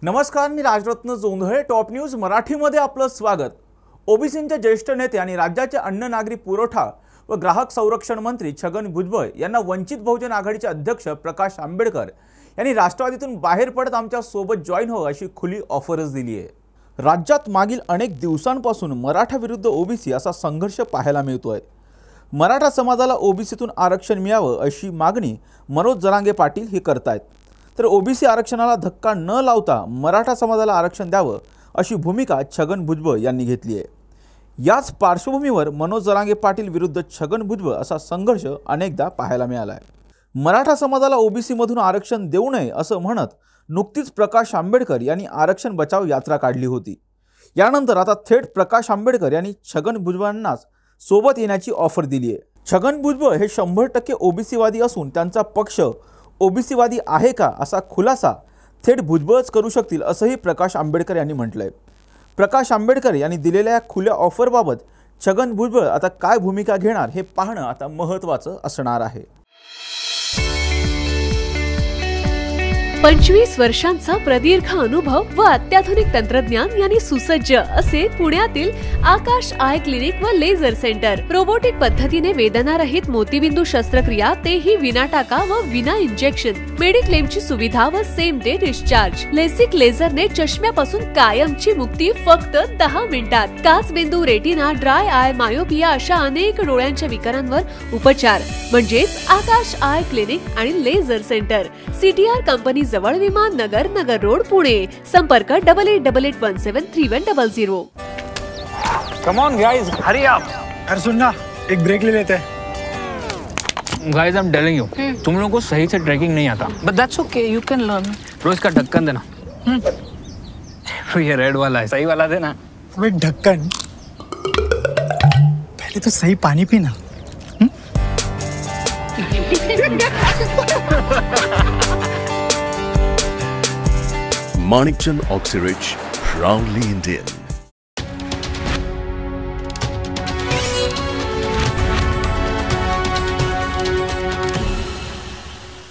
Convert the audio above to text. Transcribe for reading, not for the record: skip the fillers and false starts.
नमस्कार, मी Rajratna Jondhale. Top news मराठीमध्ये आपलं स्वागत. ओबीसींचे ज्येष्ठ नेते आणि राज्याचे अन्न नागरी पुरवठा व ग्राहक संरक्षण मंत्री छगन भुजबळ यांना वंचित बहुजन आघाडीचे अध्यक्ष प्रकाश आंबेडकर यांनी राष्ट्रवादीतून बाहेर पडत आमच्या सोबत जॉईन हो अशी खुली ऑफरच दिली आहे. राज्यात मागील अनेक दिवसांपासून मराठा विरुद्ध ओबीसी असा संघर्ष पाहायला मिळतोय. मराठा समाजाला ओबीसीतून आरक्षण मिळावं अशी मागणी मनोज जरांगे पाटील हे करतायत. तर ओबीसी आरक्षणाला धक्का न लावता मराठा समाजाला आरक्षण द्यावं अशी भूमिका छगन भुजबळ यांनी घेतली आहे. याच पार्श्वभूमीवर मनोज जरांगे पाटील विरुद्ध छगन भुजबळ असा संघर्ष अनेकदा पाहायला मिळाला आहे. मराठा समाजाला ओबीसीमधून आरक्षण देऊ नये असं म्हणत नुकतीच प्रकाश आंबेडकर यांनी आरक्षण बचाव यात्रा काढली होती. यानंतर आता थेट प्रकाश आंबेडकर यांनी छगन भुजबळांनाच सोबत येण्याची ऑफर दिली आहे. छगन भुजबळ हे 100% ओबीसीवादी असून त्यांचा पक्ष ओबीसीवादी आहे का असा खुलासा थेट भुजबळच करू शकतील असंही प्रकाश आंबेडकर यांनी म्हटलंय. प्रकाश आंबेडकर यांनी दिलेल्या खुल्या ऑफरबाबत छगन भुजबळ आता काय भूमिका घेणार हे पाहणं आता महत्त्वाचं असणार आहे. 25 वर्षांचा प्रदीर्घ अनुभव व अत्याधुनिक तंत्रज्ञान यांनी सुसज्ज असे पुण्यातील आकाश आय क्लिनिक व लेझर सेंटर. रोबोटिक पद्धतीने वेदनारहित मोतीबिंदू शस्त्रक्रिया, तेही विना टाका व विना इंजेक्शन. मेडिक्लेमची सुविधा व सेम डे डिस्चार्ज. लेसिक लेझरने चष्म्यापासून कायमची मुक्ती फक्त 10 मिनिटात. काचबिंदू, रेटिना, ड्राय आय, मायोपिया अशा अनेक डोळ्यांच्या विकारांवर उपचार म्हणजेच आकाश आय क्लिनिक आणि लेझर सेंटर. सीटीआर कंपनी जवळ, विमान नगर, नगर रोड, पुणे. संपर्क 8888173100. Come on guys, hurry up. यार सुन ना, एक ब्रेक ले लेते हैं. Guys, I'm telling you, तुम लोगों को सही से ट्रैकिंग नहीं आता. But that's okay, you can learn. रोज का ढक्कन देना. ये रेड वाला है, सही वाला देना. अबे ढक्कन, पहले तो सही पानी पीना. Manikchand Oxyrich, proudly Indian.